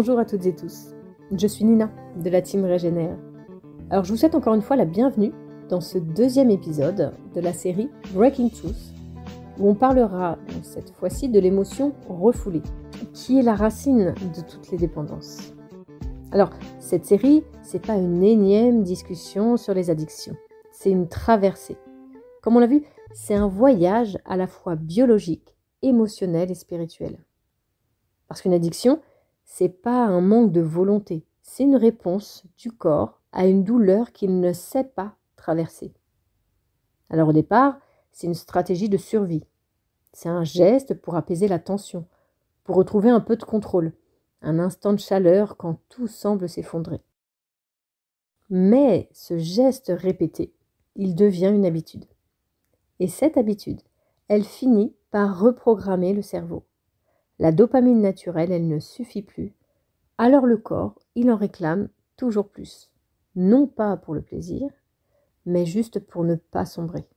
Bonjour à toutes et tous, je suis Nina de la team Régénère. Alors je vous souhaite encore une fois la bienvenue dans ce deuxième épisode de la série Breaking Truth, où on parlera donc cette fois-ci de l'émotion refoulée, qui est la racine de toutes les dépendances. Alors cette série, c'est pas une énième discussion sur les addictions, c'est une traversée. Comme on l'a vu, c'est un voyage à la fois biologique, émotionnel et spirituel. Parce qu'une addiction, c'est pas un manque de volonté, c'est une réponse du corps à une douleur qu'il ne sait pas traverser. Alors au départ, c'est une stratégie de survie. C'est un geste pour apaiser la tension, pour retrouver un peu de contrôle, un instant de chaleur quand tout semble s'effondrer. Mais ce geste répété, il devient une habitude. Et cette habitude, elle finit par reprogrammer le cerveau. La dopamine naturelle, elle ne suffit plus. Alors le corps, il en réclame toujours plus. Non pas pour le plaisir, mais juste pour ne pas sombrer.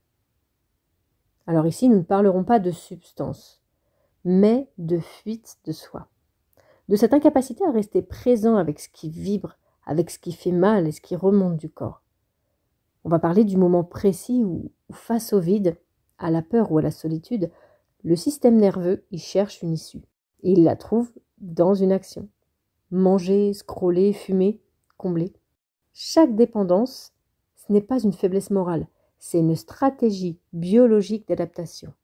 Alors ici, nous ne parlerons pas de substance, mais de fuite de soi. De cette incapacité à rester présent avec ce qui vibre, avec ce qui fait mal et ce qui remonte du corps. On va parler du moment précis où face au vide, à la peur ou à la solitude, le système nerveux y cherche une issue. Et il la trouve dans une action. Manger, scroller, fumer, combler. Chaque dépendance, ce n'est pas une faiblesse morale, c'est une stratégie biologique d'adaptation.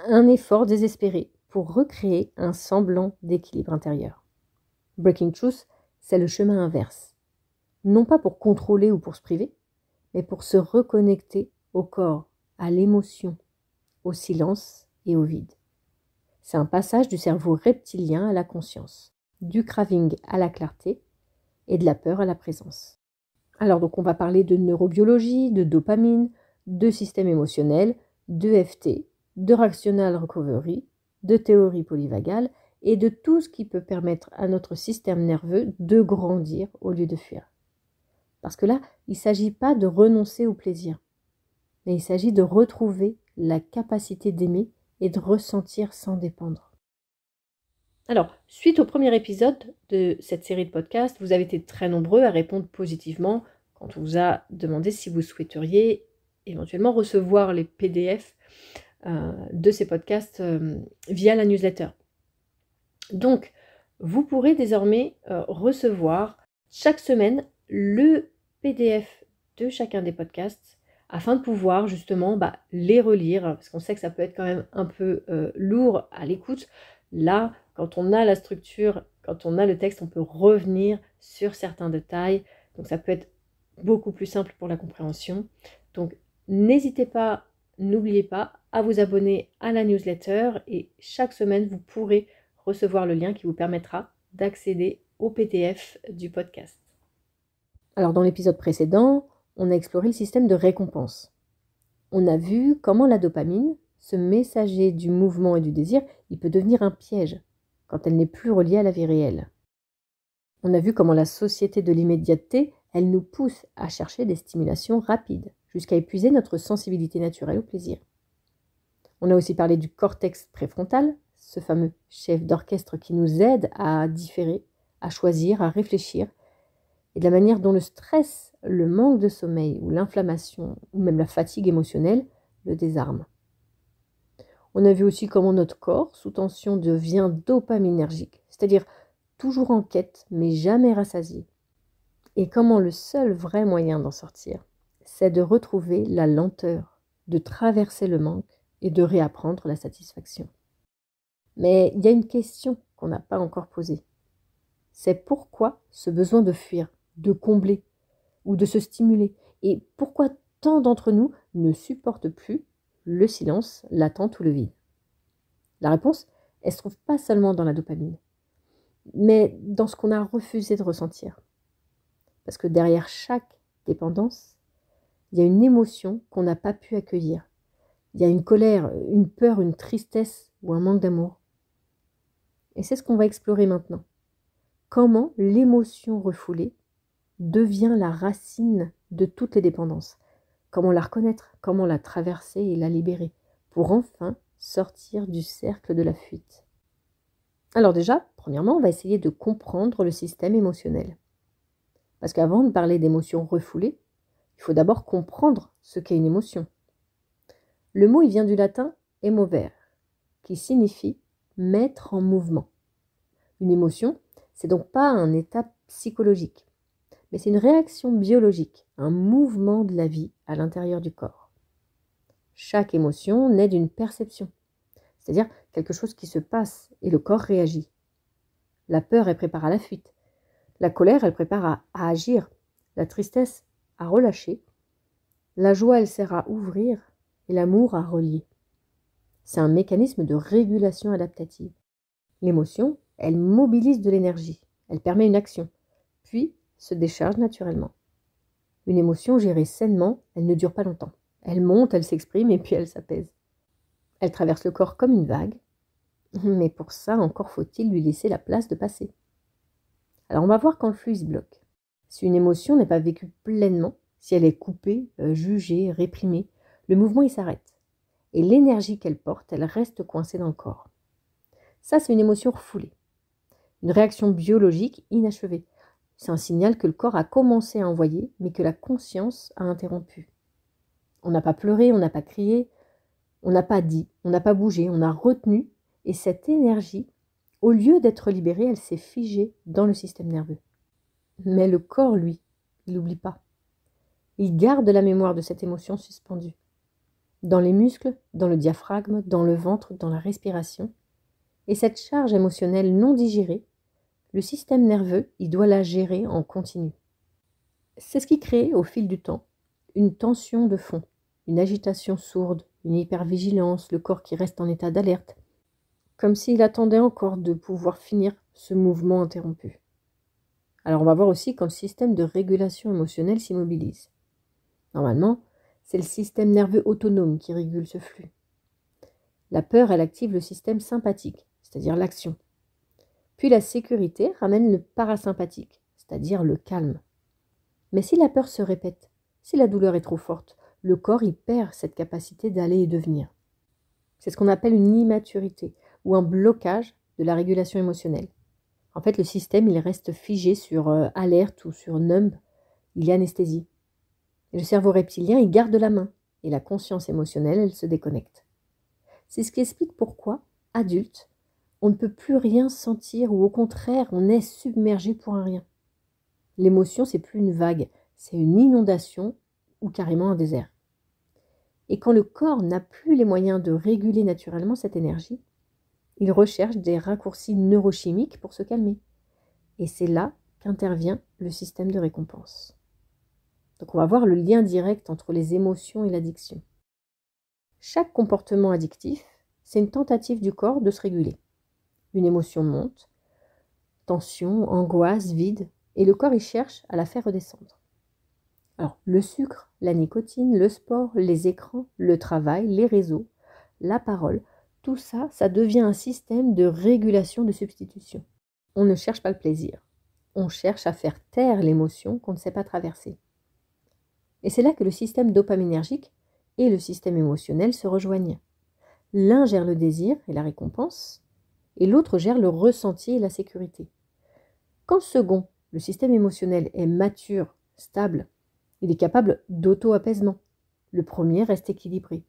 Un effort désespéré pour recréer un semblant d'équilibre intérieur. Breaking Truth, c'est le chemin inverse. Non pas pour contrôler ou pour se priver, mais pour se reconnecter au corps, à l'émotion, au silence et au vide. C'est un passage du cerveau reptilien à la conscience, du craving à la clarté et de la peur à la présence. Alors donc on va parler de neurobiologie, de dopamine, de système émotionnel, de FT, de Rational Recovery, de théorie polyvagale et de tout ce qui peut permettre à notre système nerveux de grandir au lieu de fuir. Parce que là, il ne s'agit pas de renoncer au plaisir, mais il s'agit de retrouver la capacité d'aimer et de ressentir sans dépendre. Alors, suite au premier épisode de cette série de podcasts, vous avez été très nombreux à répondre positivement quand on vous a demandé si vous souhaiteriez éventuellement recevoir les PDF de ces podcasts via la newsletter. Donc, vous pourrez désormais recevoir chaque semaine le PDF de chacun des podcasts afin de pouvoir justement les relire, parce qu'on sait que ça peut être quand même un peu lourd à l'écoute. Là, quand on a la structure, quand on a le texte, on peut revenir sur certains détails. Donc ça peut être beaucoup plus simple pour la compréhension. Donc n'hésitez pas, n'oubliez pas à vous abonner à la newsletter et chaque semaine, vous pourrez recevoir le lien qui vous permettra d'accéder au PDF du podcast. Alors dans l'épisode précédent, on a exploré le système de récompense. On a vu comment la dopamine, ce messager du mouvement et du désir, il peut devenir un piège quand elle n'est plus reliée à la vie réelle. On a vu comment la société de l'immédiateté, elle nous pousse à chercher des stimulations rapides, jusqu'à épuiser notre sensibilité naturelle au plaisir. On a aussi parlé du cortex préfrontal, ce fameux chef d'orchestre qui nous aide à différer, à choisir, à réfléchir, et de la manière dont le stress, le manque de sommeil ou l'inflammation ou même la fatigue émotionnelle le désarment. On a vu aussi comment notre corps, sous tension, devient dopaminergique, c'est-à-dire toujours en quête mais jamais rassasié. Et comment le seul vrai moyen d'en sortir, c'est de retrouver la lenteur, de traverser le manque et de réapprendre la satisfaction. Mais il y a une question qu'on n'a pas encore posée. C'est pourquoi ce besoin de fuir, de combler ou de se stimuler, et pourquoi tant d'entre nous ne supportent plus le silence, l'attente ou le vide. La réponse, elle ne se trouve pas seulement dans la dopamine, mais dans ce qu'on a refusé de ressentir. Parce que derrière chaque dépendance, il y a une émotion qu'on n'a pas pu accueillir. Il y a une colère, une peur, une tristesse ou un manque d'amour. Et c'est ce qu'on va explorer maintenant. Comment l'émotion refoulée devient la racine de toutes les dépendances. Comment la reconnaître, comment la traverser et la libérer pour enfin sortir du cercle de la fuite. Alors déjà, premièrement, on va essayer de comprendre le système émotionnel. Parce qu'avant de parler d'émotions refoulées, il faut d'abord comprendre ce qu'est une émotion. Le mot, il vient du latin emovere, qui signifie mettre en mouvement. Une émotion, c'est donc pas un état psychologique, mais c'est une réaction biologique, un mouvement de la vie à l'intérieur du corps. Chaque émotion naît d'une perception, c'est-à-dire quelque chose qui se passe et le corps réagit. La peur, elle prépare à la fuite. La colère, elle prépare à agir. La tristesse, à relâcher. La joie, elle sert à ouvrir et l'amour à relier. C'est un mécanisme de régulation adaptative. L'émotion, elle mobilise de l'énergie, elle permet une action, puis se décharge naturellement. Une émotion gérée sainement, elle ne dure pas longtemps. Elle monte, elle s'exprime et puis elle s'apaise. Elle traverse le corps comme une vague, mais pour ça, encore faut-il lui laisser la place de passer. Alors on va voir quand le flux se bloque. Si une émotion n'est pas vécue pleinement, si elle est coupée, jugée, réprimée, le mouvement il s'arrête. Et l'énergie qu'elle porte, elle reste coincée dans le corps. Ça, c'est une émotion refoulée. Une réaction biologique inachevée. C'est un signal que le corps a commencé à envoyer, mais que la conscience a interrompu. On n'a pas pleuré, on n'a pas crié, on n'a pas dit, on n'a pas bougé, on a retenu, et cette énergie, au lieu d'être libérée, elle s'est figée dans le système nerveux. Mais le corps, lui, il n'oublie pas. Il garde la mémoire de cette émotion suspendue. Dans les muscles, dans le diaphragme, dans le ventre, dans la respiration. Et cette charge émotionnelle non digérée, le système nerveux, il doit la gérer en continu. C'est ce qui crée, au fil du temps, une tension de fond, une agitation sourde, une hypervigilance, le corps qui reste en état d'alerte, comme s'il attendait encore de pouvoir finir ce mouvement interrompu. Alors on va voir aussi quand le système de régulation émotionnelle s'immobilise. Normalement, c'est le système nerveux autonome qui régule ce flux. La peur, elle active le système sympathique, c'est-à-dire l'action. Puis la sécurité ramène le parasympathique, c'est-à-dire le calme. Mais si la peur se répète, si la douleur est trop forte, le corps y perd cette capacité d'aller et de venir. C'est ce qu'on appelle une immaturité ou un blocage de la régulation émotionnelle. En fait, le système, il reste figé sur alerte ou sur numb, il est anesthésie. Et le cerveau reptilien, il garde la main et la conscience émotionnelle, elle se déconnecte. C'est ce qui explique pourquoi, adulte, on ne peut plus rien sentir ou au contraire, on est submergé pour un rien. L'émotion, c'est plus une vague, c'est une inondation ou carrément un désert. Et quand le corps n'a plus les moyens de réguler naturellement cette énergie, il recherche des raccourcis neurochimiques pour se calmer. Et c'est là qu'intervient le système de récompense. Donc on va voir le lien direct entre les émotions et l'addiction. Chaque comportement addictif, c'est une tentative du corps de se réguler. Une émotion monte, tension, angoisse, vide, et le corps y cherche à la faire redescendre. Alors, le sucre, la nicotine, le sport, les écrans, le travail, les réseaux, la parole, tout ça, ça devient un système de régulation de substitution. On ne cherche pas le plaisir, on cherche à faire taire l'émotion qu'on ne sait pas traverser. Et c'est là que le système dopaminergique et le système émotionnel se rejoignent. L'un gère le désir et la récompense, et l'autre gère le ressenti et la sécurité. Quand le second, le système émotionnel, est mature, stable, il est capable d'auto-apaisement. Le premier reste équilibré.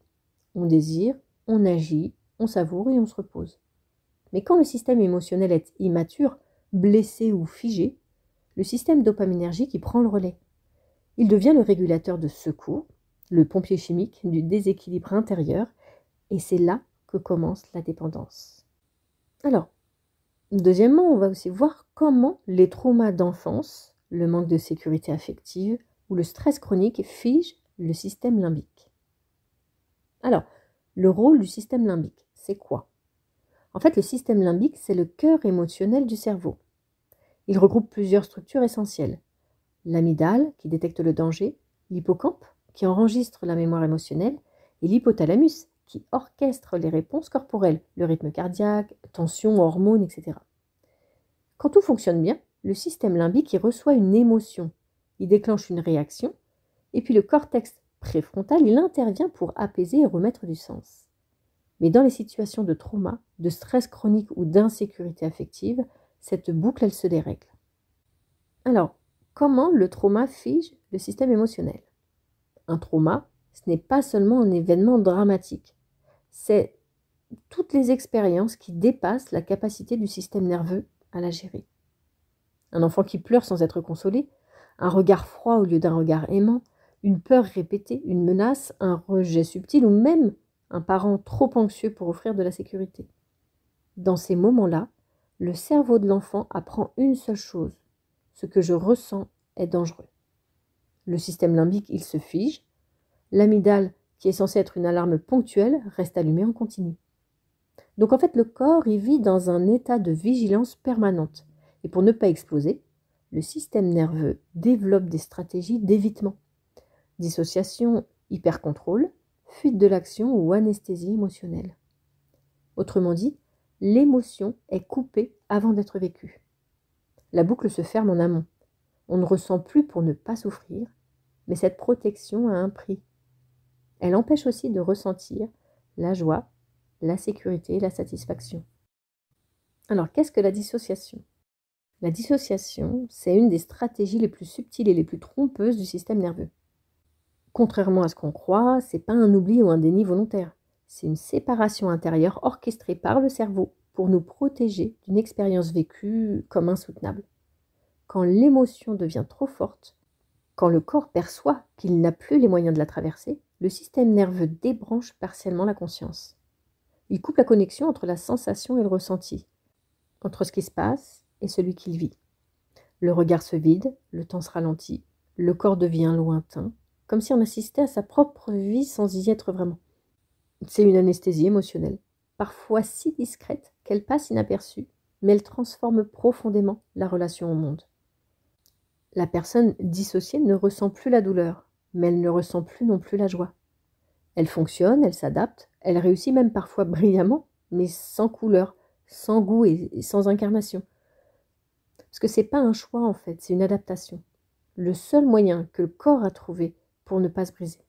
On désire, on agit, on savoure et on se repose. Mais quand le système émotionnel est immature, blessé ou figé, le système dopaminergique y prend le relais. Il devient le régulateur de secours, le pompier chimique du déséquilibre intérieur, et c'est là que commence la dépendance. Alors, deuxièmement, on va aussi voir comment les traumas d'enfance, le manque de sécurité affective ou le stress chronique figent le système limbique. Alors, le rôle du système limbique, c'est quoi? En fait, le système limbique, c'est le cœur émotionnel du cerveau. Il regroupe plusieurs structures essentielles. L'amygdale, qui détecte le danger, l'hippocampe, qui enregistre la mémoire émotionnelle, et l'hypothalamus, qui orchestre les réponses corporelles, le rythme cardiaque, tension, hormones, etc. Quand tout fonctionne bien, le système limbique il reçoit une émotion, il déclenche une réaction, et puis le cortex préfrontal, il intervient pour apaiser et remettre du sens. Mais dans les situations de trauma, de stress chronique ou d'insécurité affective, cette boucle, elle se dérègle. Alors, comment le trauma fige le système émotionnel? Un trauma, ce n'est pas seulement un événement dramatique, c'est toutes les expériences qui dépassent la capacité du système nerveux à la gérer. Un enfant qui pleure sans être consolé, un regard froid au lieu d'un regard aimant, une peur répétée, une menace, un rejet subtil ou même un parent trop anxieux pour offrir de la sécurité. Dans ces moments-là, le cerveau de l'enfant apprend une seule chose: ce que je ressens est dangereux. Le système limbique, il se fige. L'amygdale, qui est censée être une alarme ponctuelle, reste allumée en continu. Donc en fait, le corps, il vit dans un état de vigilance permanente. Et pour ne pas exploser, le système nerveux développe des stratégies d'évitement. Dissociation, hypercontrôle, fuite de l'action ou anesthésie émotionnelle. Autrement dit, l'émotion est coupée avant d'être vécue. La boucle se ferme en amont. On ne ressent plus pour ne pas souffrir, mais cette protection a un prix. Elle empêche aussi de ressentir la joie, la sécurité et la satisfaction. Alors, qu'est-ce que la dissociation? La dissociation, c'est une des stratégies les plus subtiles et les plus trompeuses du système nerveux. Contrairement à ce qu'on croit, c'est pas un oubli ou un déni volontaire. C'est une séparation intérieure orchestrée par le cerveau pour nous protéger d'une expérience vécue comme insoutenable. Quand l'émotion devient trop forte, quand le corps perçoit qu'il n'a plus les moyens de la traverser, le système nerveux débranche partiellement la conscience. Il coupe la connexion entre la sensation et le ressenti, entre ce qui se passe et celui qu'il vit. Le regard se vide, le temps se ralentit, le corps devient lointain, comme si on assistait à sa propre vie sans y être vraiment. C'est une anesthésie émotionnelle, parfois si discrète qu'elle passe inaperçue, mais elle transforme profondément la relation au monde. La personne dissociée ne ressent plus la douleur, mais elle ne ressent plus non plus la joie. Elle fonctionne, elle s'adapte, elle réussit même parfois brillamment, mais sans couleur, sans goût et sans incarnation. Parce que c'est pas un choix en fait, c'est une adaptation. Le seul moyen que le corps a trouvé pour ne pas se briser.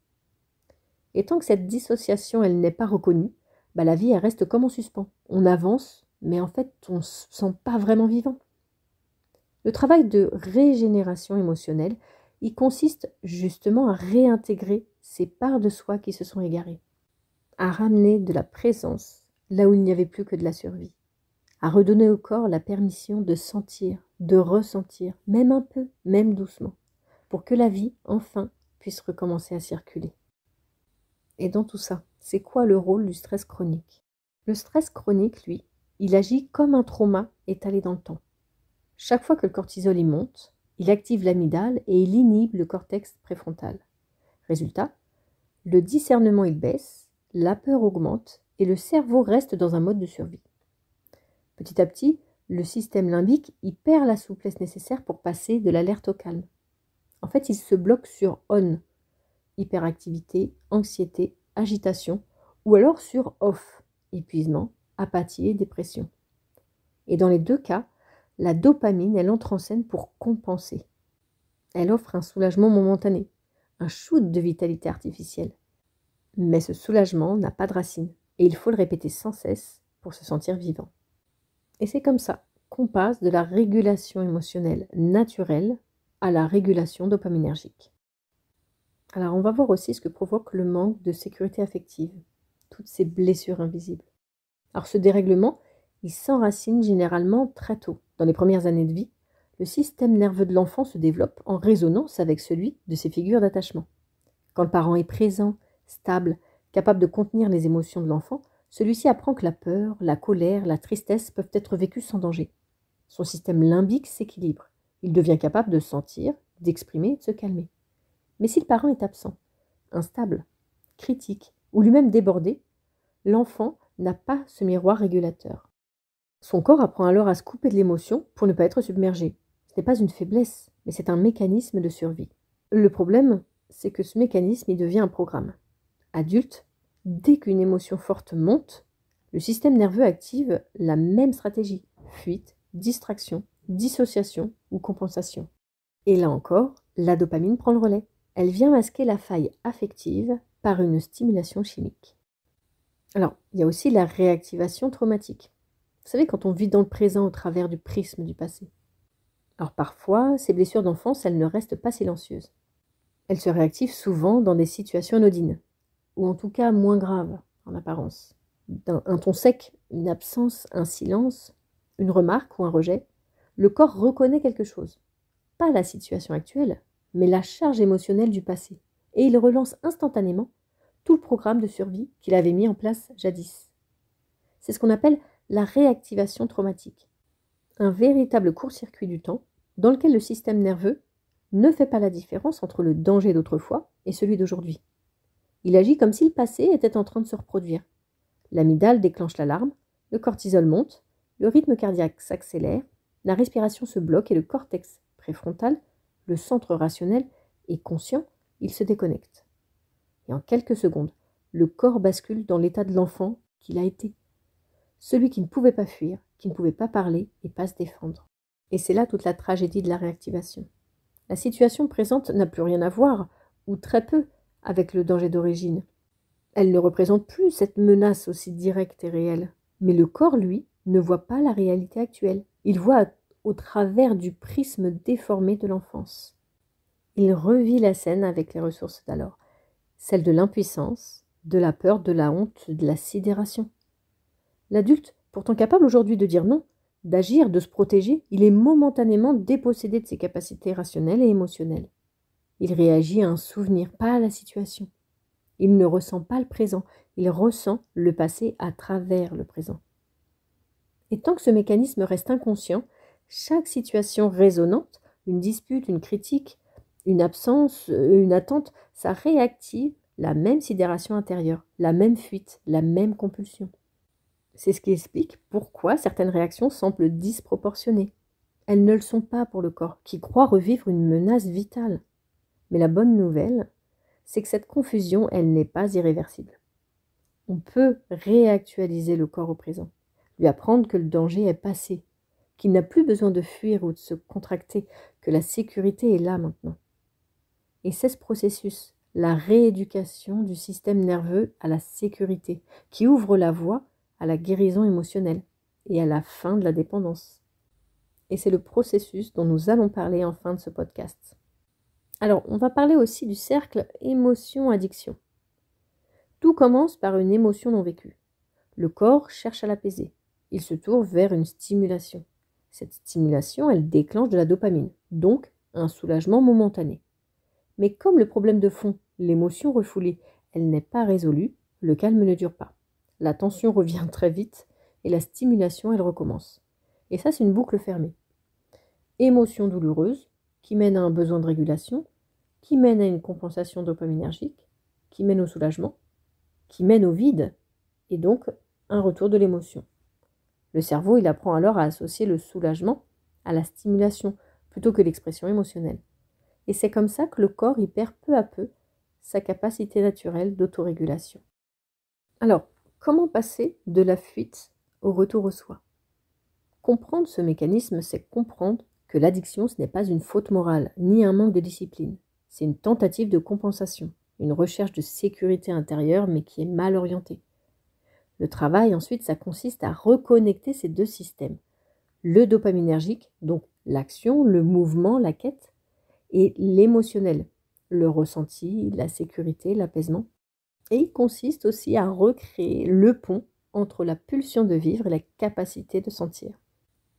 Et tant que cette dissociation, elle n'est pas reconnue, la vie, elle reste comme en suspens. On avance, mais en fait, on ne se sent pas vraiment vivant. Le travail de régénération émotionnelle, il consiste justement à réintégrer ces parts de soi qui se sont égarées, à ramener de la présence là où il n'y avait plus que de la survie, à redonner au corps la permission de sentir, de ressentir, même un peu, même doucement, pour que la vie, enfin, puisse recommencer à circuler. Et dans tout ça, c'est quoi le rôle du stress chronique? Le stress chronique, lui, il agit comme un trauma étalé dans le temps. Chaque fois que le cortisol y monte, il active l'amygdale et il inhibe le cortex préfrontal. Résultat, le discernement il baisse, la peur augmente et le cerveau reste dans un mode de survie. Petit à petit, le système limbique y perd la souplesse nécessaire pour passer de l'alerte au calme. En fait, il se bloque sur on, hyperactivité, anxiété, agitation, ou alors sur off, épuisement, apathie et dépression. Et dans les deux cas, la dopamine, elle entre en scène pour compenser. Elle offre un soulagement momentané, un shoot de vitalité artificielle. Mais ce soulagement n'a pas de racine, et il faut le répéter sans cesse pour se sentir vivant. Et c'est comme ça qu'on passe de la régulation émotionnelle naturelle à la régulation dopaminergique. Alors on va voir aussi ce que provoque le manque de sécurité affective, toutes ces blessures invisibles. Alors ce dérèglement, il s'enracine généralement très tôt. Dans les premières années de vie, le système nerveux de l'enfant se développe en résonance avec celui de ses figures d'attachement. Quand le parent est présent, stable, capable de contenir les émotions de l'enfant, celui-ci apprend que la peur, la colère, la tristesse peuvent être vécues sans danger. Son système limbique s'équilibre. Il devient capable de sentir, d'exprimer et de se calmer. Mais si le parent est absent, instable, critique ou lui-même débordé, l'enfant n'a pas ce miroir régulateur. Son corps apprend alors à se couper de l'émotion pour ne pas être submergé. Ce n'est pas une faiblesse, mais c'est un mécanisme de survie. Le problème, c'est que ce mécanisme, il devient un programme. Adulte, dès qu'une émotion forte monte, le système nerveux active la même stratégie: fuite, distraction, dissociation ou compensation. Et là encore, la dopamine prend le relais. Elle vient masquer la faille affective par une stimulation chimique. Alors, il y a aussi la réactivation traumatique. Vous savez, quand on vit dans le présent au travers du prisme du passé. Alors parfois, ces blessures d'enfance, elles ne restent pas silencieuses. Elles se réactivent souvent dans des situations anodines, ou en tout cas moins graves en apparence. Un ton sec, une absence, un silence, une remarque ou un rejet, le corps reconnaît quelque chose. Pas la situation actuelle, mais la charge émotionnelle du passé. Et il relance instantanément tout le programme de survie qu'il avait mis en place jadis. C'est ce qu'on appelle la réactivation traumatique. Un véritable court-circuit du temps dans lequel le système nerveux ne fait pas la différence entre le danger d'autrefois et celui d'aujourd'hui. Il agit comme si le passé était en train de se reproduire. L'amygdale déclenche l'alarme, le cortisol monte, le rythme cardiaque s'accélère, la respiration se bloque et le cortex préfrontal, le centre rationnel et conscient, il se déconnecte. Et en quelques secondes, le corps bascule dans l'état de l'enfant qu'il a été. Celui qui ne pouvait pas fuir, qui ne pouvait pas parler et pas se défendre. Et c'est là toute la tragédie de la réactivation. La situation présente n'a plus rien à voir, ou très peu, avec le danger d'origine. Elle ne représente plus cette menace aussi directe et réelle. Mais le corps, lui, ne voit pas la réalité actuelle. Il voit au travers du prisme déformé de l'enfance. Il revit la scène avec les ressources d'alors, celle de l'impuissance, de la peur, de la honte, de la sidération. L'adulte, pourtant capable aujourd'hui de dire non, d'agir, de se protéger, il est momentanément dépossédé de ses capacités rationnelles et émotionnelles. Il réagit à un souvenir, pas à la situation. Il ne ressent pas le présent, il ressent le passé à travers le présent. Et tant que ce mécanisme reste inconscient, chaque situation résonante, une dispute, une critique, une absence, une attente, ça réactive la même sidération intérieure, la même fuite, la même compulsion. C'est ce qui explique pourquoi certaines réactions semblent disproportionnées. Elles ne le sont pas pour le corps, qui croit revivre une menace vitale. Mais la bonne nouvelle, c'est que cette confusion, elle n'est pas irréversible. On peut réactualiser le corps au présent, lui apprendre que le danger est passé, qu'il n'a plus besoin de fuir ou de se contracter, que la sécurité est là maintenant. Et c'est ce processus, la rééducation du système nerveux à la sécurité, qui ouvre la voie à la guérison émotionnelle et à la fin de la dépendance. Et c'est le processus dont nous allons parler en fin de ce podcast. Alors, on va parler aussi du cercle émotion-addiction. Tout commence par une émotion non vécue. Le corps cherche à l'apaiser. Il se tourne vers une stimulation. Cette stimulation, elle déclenche de la dopamine, donc un soulagement momentané. Mais comme le problème de fond, l'émotion refoulée, elle n'est pas résolue, le calme ne dure pas. La tension revient très vite et la stimulation, elle recommence. Et ça, c'est une boucle fermée. Émotion douloureuse qui mène à un besoin de régulation, qui mène à une compensation dopaminergique, qui mène au soulagement, qui mène au vide et donc un retour de l'émotion. Le cerveau, il apprend alors à associer le soulagement à la stimulation plutôt que l'expression émotionnelle. Et c'est comme ça que le corps y perd peu à peu sa capacité naturelle d'autorégulation. Alors, comment passer de la fuite au retour au soi? Comprendre ce mécanisme, c'est comprendre que l'addiction, ce n'est pas une faute morale, ni un manque de discipline. C'est une tentative de compensation, une recherche de sécurité intérieure, mais qui est mal orientée. Le travail, ensuite, ça consiste à reconnecter ces deux systèmes. Le dopaminergique, donc l'action, le mouvement, la quête, et l'émotionnel, le ressenti, la sécurité, l'apaisement. Et il consiste aussi à recréer le pont entre la pulsion de vivre et la capacité de sentir.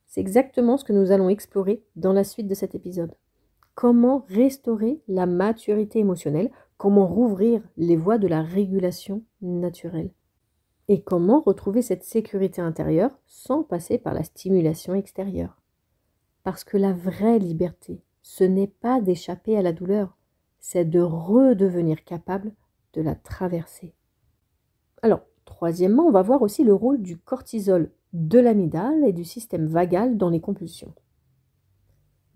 C'est exactement ce que nous allons explorer dans la suite de cet épisode. Comment restaurer la maturité émotionnelle, comment rouvrir les voies de la régulation naturelle et comment retrouver cette sécurité intérieure sans passer par la stimulation extérieure. Parce que la vraie liberté, ce n'est pas d'échapper à la douleur, c'est de redevenir capable de la traverser. Alors, troisièmement, on va voir aussi le rôle du cortisol, de l'amygdale et du système vagal dans les compulsions.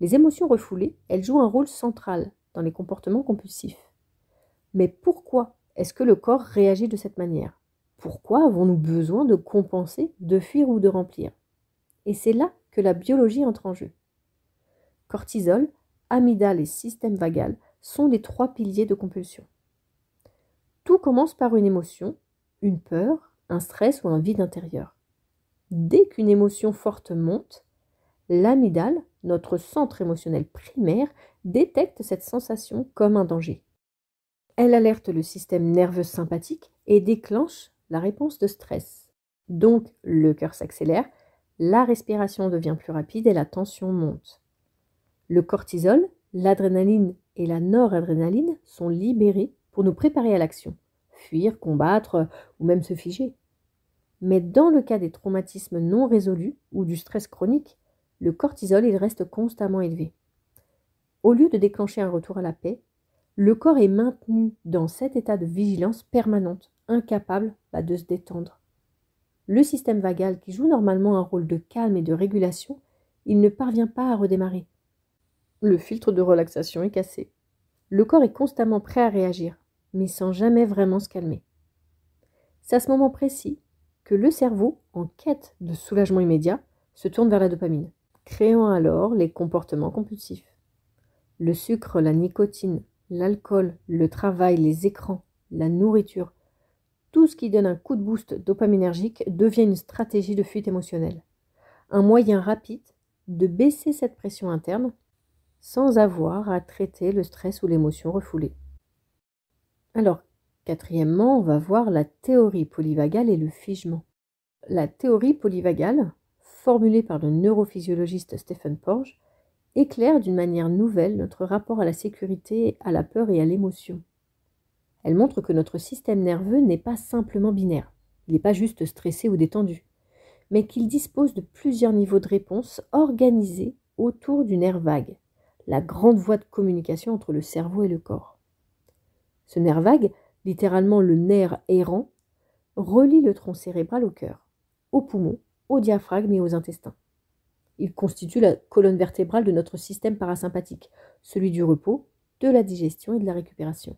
Les émotions refoulées, elles jouent un rôle central dans les comportements compulsifs. Mais pourquoi est-ce que le corps réagit de cette manière? Pourquoi avons-nous besoin de compenser, de fuir ou de remplir? Et c'est là que la biologie entre en jeu. Cortisol, amygdale et système vagal sont les trois piliers de compulsion. Tout commence par une émotion, une peur, un stress ou un vide intérieur. Dès qu'une émotion forte monte, l'amygdale, notre centre émotionnel primaire, détecte cette sensation comme un danger. Elle alerte le système nerveux sympathique et déclenche la réponse de stress. Donc, le cœur s'accélère, la respiration devient plus rapide et la tension monte. Le cortisol, l'adrénaline et la noradrénaline sont libérés pour nous préparer à l'action, fuir, combattre ou même se figer. Mais dans le cas des traumatismes non résolus ou du stress chronique, le cortisol il reste constamment élevé. Au lieu de déclencher un retour à la paix, le corps est maintenu dans cet état de vigilance permanente, incapable de se détendre. Le système vagal, qui joue normalement un rôle de calme et de régulation, il ne parvient pas à redémarrer. Le filtre de relaxation est cassé. Le corps est constamment prêt à réagir, mais sans jamais vraiment se calmer. C'est à ce moment précis que le cerveau, en quête de soulagement immédiat, se tourne vers la dopamine, créant alors les comportements compulsifs. Le sucre, la nicotine, l'alcool, le travail, les écrans, la nourriture, tout ce qui donne un coup de boost dopaminergique devient une stratégie de fuite émotionnelle. Un moyen rapide de baisser cette pression interne sans avoir à traiter le stress ou l'émotion refoulée. Alors, quatrièmement, on va voir la théorie polyvagale et le figement. La théorie polyvagale, formulée par le neurophysiologiste Stephen Porges, éclaire d'une manière nouvelle notre rapport à la sécurité, à la peur et à l'émotion. Elle montre que notre système nerveux n'est pas simplement binaire, il n'est pas juste stressé ou détendu, mais qu'il dispose de plusieurs niveaux de réponse organisés autour du nerf vague, la grande voie de communication entre le cerveau et le corps. Ce nerf vague, littéralement le nerf errant, relie le tronc cérébral au cœur, aux poumons, au diaphragme et aux intestins. Il constitue la colonne vertébrale de notre système parasympathique, celui du repos, de la digestion et de la récupération.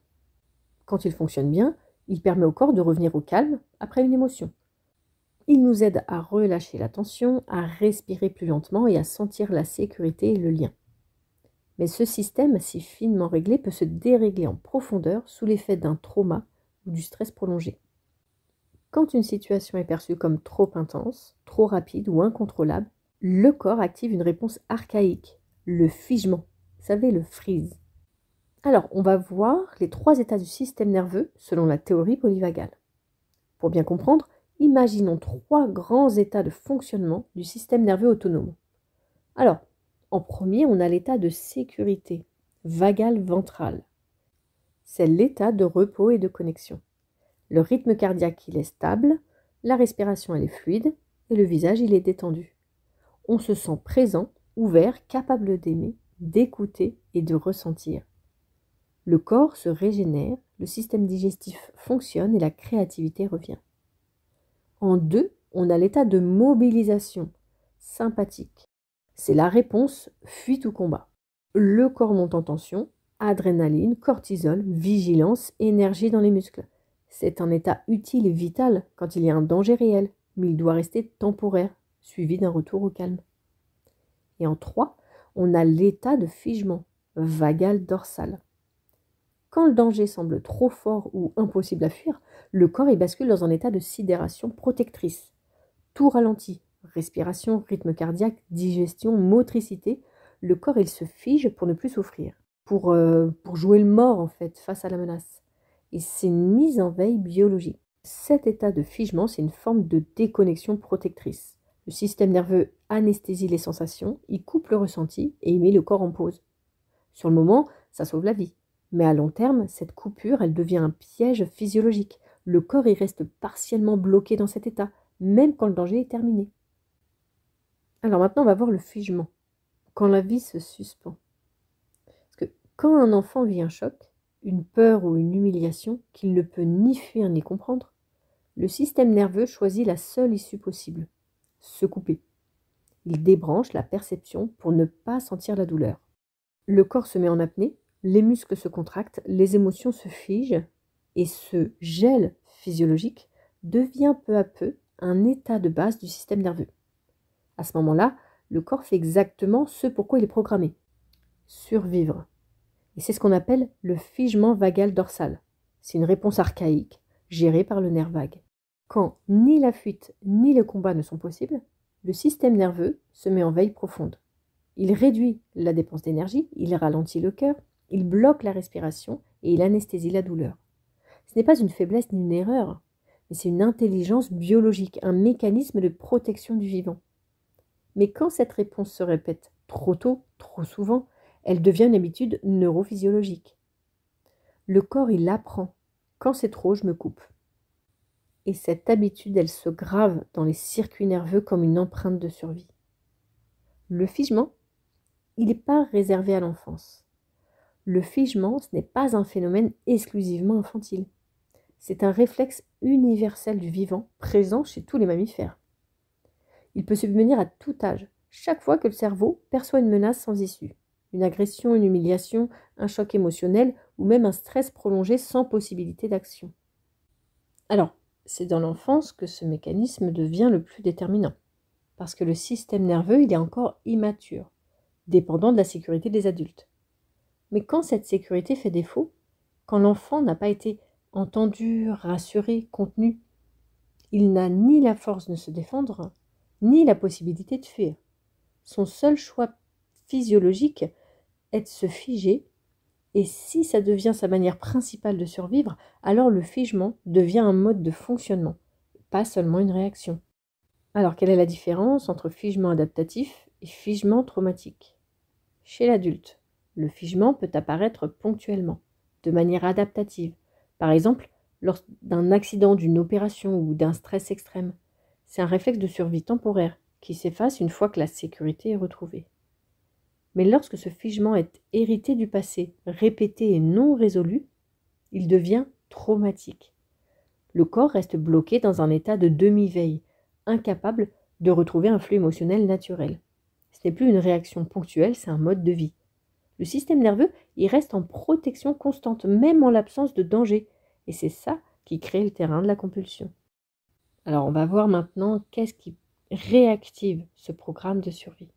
Quand il fonctionne bien, il permet au corps de revenir au calme après une émotion. Il nous aide à relâcher la tension, à respirer plus lentement et à sentir la sécurité et le lien. Mais ce système, si finement réglé, peut se dérégler en profondeur sous l'effet d'un trauma ou du stress prolongé. Quand une situation est perçue comme trop intense, trop rapide ou incontrôlable, le corps active une réponse archaïque, le figement, vous savez, le freeze. Alors, on va voir les 3 états du système nerveux selon la théorie polyvagale. Pour bien comprendre, imaginons 3 grands états de fonctionnement du système nerveux autonome. Alors, en premier, on a l'état de sécurité, vagal ventral. C'est l'état de repos et de connexion. Le rythme cardiaque, il est stable, la respiration, elle est fluide et le visage, il est détendu. On se sent présent, ouvert, capable d'aimer, d'écouter et de ressentir. Le corps se régénère, le système digestif fonctionne et la créativité revient. En 2, on a l'état de mobilisation, sympathique. C'est la réponse fuite ou combat. Le corps monte en tension, adrénaline, cortisol, vigilance, énergie dans les muscles. C'est un état utile et vital quand il y a un danger réel, mais il doit rester temporaire, suivi d'un retour au calme. Et en 3, on a l'état de figement, vagal dorsal. Quand le danger semble trop fort ou impossible à fuir, le corps y bascule dans un état de sidération protectrice. Tout ralentit, respiration, rythme cardiaque, digestion, motricité, le corps il se fige pour ne plus souffrir, pour jouer le mort en fait face à la menace. Et c'est une mise en veille biologique. Cet état de figement, c'est une forme de déconnexion protectrice. Le système nerveux anesthésie les sensations, il coupe le ressenti et il met le corps en pause. Sur le moment, ça sauve la vie. Mais à long terme, cette coupure, elle devient un piège physiologique. Le corps y reste partiellement bloqué dans cet état, même quand le danger est terminé. Alors maintenant, on va voir le figement, quand la vie se suspend. Parce que quand un enfant vit un choc, une peur ou une humiliation qu'il ne peut ni fuir ni comprendre, le système nerveux choisit la seule issue possible, se couper. Il débranche la perception pour ne pas sentir la douleur. Le corps se met en apnée, les muscles se contractent, les émotions se figent et ce gel physiologique devient peu à peu un état de base du système nerveux. À ce moment-là, le corps fait exactement ce pourquoi il est programmé, survivre. Et c'est ce qu'on appelle le figement vagal dorsal. C'est une réponse archaïque, gérée par le nerf vague. Quand ni la fuite ni le combat ne sont possibles, le système nerveux se met en veille profonde. Il réduit la dépense d'énergie, il ralentit le cœur, il bloque la respiration et il anesthésie la douleur. Ce n'est pas une faiblesse ni une erreur, mais c'est une intelligence biologique, un mécanisme de protection du vivant. Mais quand cette réponse se répète trop tôt, trop souvent, elle devient une habitude neurophysiologique. Le corps, il apprend. Quand c'est trop, je me coupe. Et cette habitude, elle se grave dans les circuits nerveux comme une empreinte de survie. Le figement, il n'est pas réservé à l'enfance. Le figement, ce n'est pas un phénomène exclusivement infantile. C'est un réflexe universel du vivant, présent chez tous les mammifères. Il peut subvenir à tout âge, chaque fois que le cerveau perçoit une menace sans issue. Une agression, une humiliation, un choc émotionnel ou même un stress prolongé sans possibilité d'action. Alors, c'est dans l'enfance que ce mécanisme devient le plus déterminant, parce que le système nerveux, il est encore immature, dépendant de la sécurité des adultes. Mais quand cette sécurité fait défaut, quand l'enfant n'a pas été entendu, rassuré, contenu, il n'a ni la force de se défendre, ni la possibilité de fuir. Son seul choix physiologique est de se figer, et si ça devient sa manière principale de survivre, alors le figement devient un mode de fonctionnement, pas seulement une réaction. Alors quelle est la différence entre figement adaptatif et figement traumatique? Chez l'adulte, le figement peut apparaître ponctuellement, de manière adaptative, par exemple lors d'un accident, d'une opération ou d'un stress extrême. C'est un réflexe de survie temporaire qui s'efface une fois que la sécurité est retrouvée. Mais lorsque ce figement est hérité du passé, répété et non résolu, il devient traumatique. Le corps reste bloqué dans un état de demi-veille, incapable de retrouver un flux émotionnel naturel. Ce n'est plus une réaction ponctuelle, c'est un mode de vie. Le système nerveux, il reste en protection constante, même en l'absence de danger. Et c'est ça qui crée le terrain de la compulsion. Alors on va voir maintenant qu'est-ce qui réactive ce programme de survie.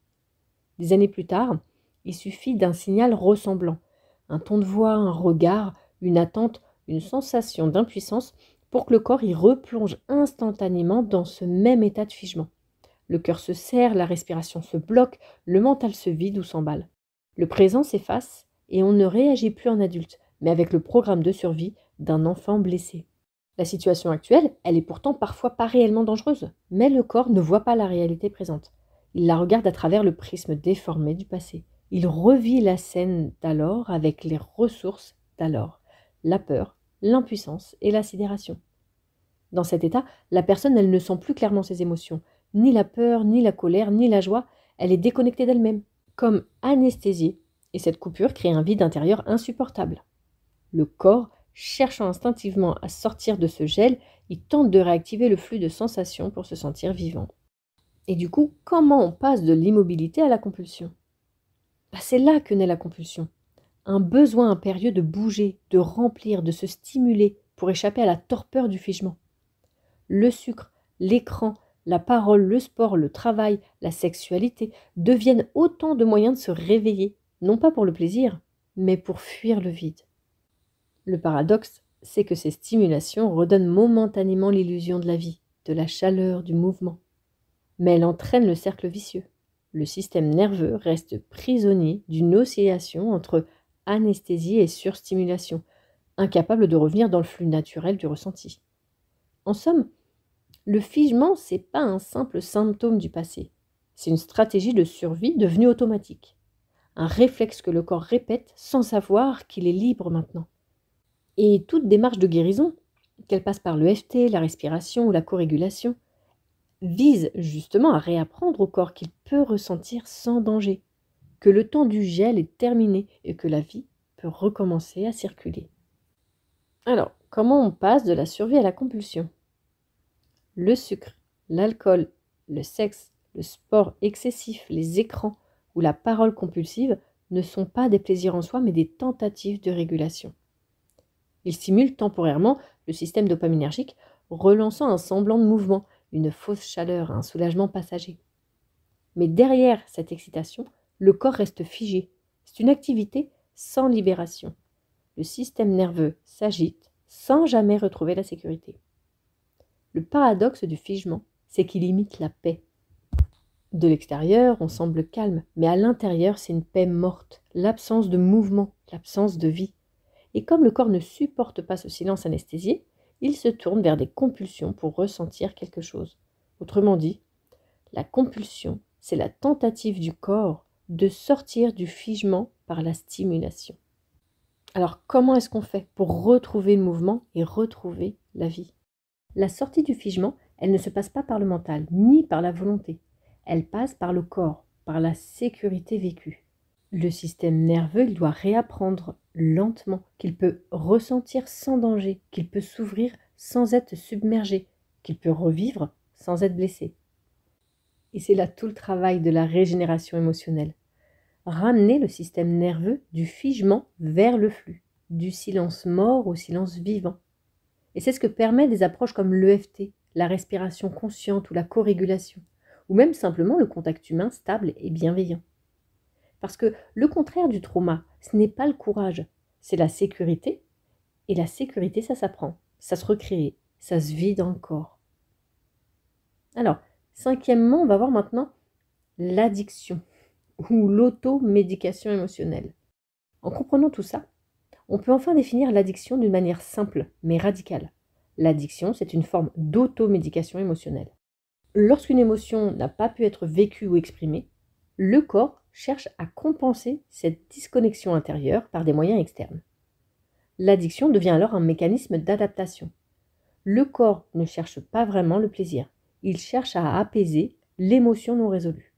Des années plus tard, il suffit d'un signal ressemblant, un ton de voix, un regard, une attente, une sensation d'impuissance pour que le corps y replonge instantanément dans ce même état de figement. Le cœur se serre, la respiration se bloque, le mental se vide ou s'emballe. Le présent s'efface et on ne réagit plus en adulte, mais avec le programme de survie d'un enfant blessé. La situation actuelle, elle est pourtant parfois pas réellement dangereuse, mais le corps ne voit pas la réalité présente. Il la regarde à travers le prisme déformé du passé. Il revit la scène d'alors avec les ressources d'alors, la peur, l'impuissance et la sidération. Dans cet état, la personne, elle ne sent plus clairement ses émotions, ni la peur, ni la colère, ni la joie, elle est déconnectée d'elle-même, comme anesthésiée, et cette coupure crée un vide intérieur insupportable. Le corps, cherchant instinctivement à sortir de ce gel, il tente de réactiver le flux de sensations pour se sentir vivant. Et du coup, comment on passe de l'immobilité à la compulsion? C'est là que naît la compulsion. Un besoin impérieux de bouger, de remplir, de se stimuler pour échapper à la torpeur du figement. Le sucre, l'écran, la parole, le sport, le travail, la sexualité deviennent autant de moyens de se réveiller, non pas pour le plaisir, mais pour fuir le vide. Le paradoxe, c'est que ces stimulations redonnent momentanément l'illusion de la vie, de la chaleur, du mouvement. Mais elles entraînent le cercle vicieux. Le système nerveux reste prisonnier d'une oscillation entre anesthésie et surstimulation, incapable de revenir dans le flux naturel du ressenti. En somme, le figement, c'est pas un simple symptôme du passé. C'est une stratégie de survie devenue automatique. Un réflexe que le corps répète sans savoir qu'il est libre maintenant. Et toute démarche de guérison, qu'elle passe par l'EFT, la respiration ou la corégulation, vise justement à réapprendre au corps qu'il peut ressentir sans danger, que le temps du gel est terminé et que la vie peut recommencer à circuler. Alors, comment on passe de la survie à la compulsion? Le sucre, l'alcool, le sexe, le sport excessif, les écrans ou la parole compulsive ne sont pas des plaisirs en soi mais des tentatives de régulation. Ils stimulent temporairement le système dopaminergique, relançant un semblant de mouvement, une fausse chaleur, un soulagement passager. Mais derrière cette excitation, le corps reste figé. C'est une activité sans libération. Le système nerveux s'agite sans jamais retrouver la sécurité. Le paradoxe du figement, c'est qu'il imite la paix. De l'extérieur, on semble calme, mais à l'intérieur, c'est une paix morte, l'absence de mouvement, l'absence de vie. Et comme le corps ne supporte pas ce silence anesthésié, il se tourne vers des compulsions pour ressentir quelque chose. Autrement dit, la compulsion, c'est la tentative du corps de sortir du figement par la stimulation. Alors comment est-ce qu'on fait pour retrouver le mouvement et retrouver la vie? La sortie du figement, elle ne se passe pas par le mental, ni par la volonté. Elle passe par le corps, par la sécurité vécue. Le système nerveux, il doit réapprendre lentement qu'il peut ressentir sans danger, qu'il peut s'ouvrir sans être submergé, qu'il peut revivre sans être blessé. Et c'est là tout le travail de la régénération émotionnelle. Ramener le système nerveux du figement vers le flux, du silence mort au silence vivant. Et c'est ce que permet des approches comme l'EFT, la respiration consciente ou la co-régulation, ou même simplement le contact humain stable et bienveillant. Parce que le contraire du trauma, ce n'est pas le courage, c'est la sécurité. Et la sécurité, ça s'apprend, ça se recrée, ça se vit dans le corps. Alors, cinquièmement, on va voir maintenant l'addiction ou l'automédication émotionnelle. En comprenant tout ça, on peut enfin définir l'addiction d'une manière simple mais radicale. L'addiction, c'est une forme d'automédication émotionnelle. Lorsqu'une émotion n'a pas pu être vécue ou exprimée, le corps cherche à compenser cette disconnexion intérieure par des moyens externes. L'addiction devient alors un mécanisme d'adaptation. Le corps ne cherche pas vraiment le plaisir, il cherche à apaiser l'émotion non résolue.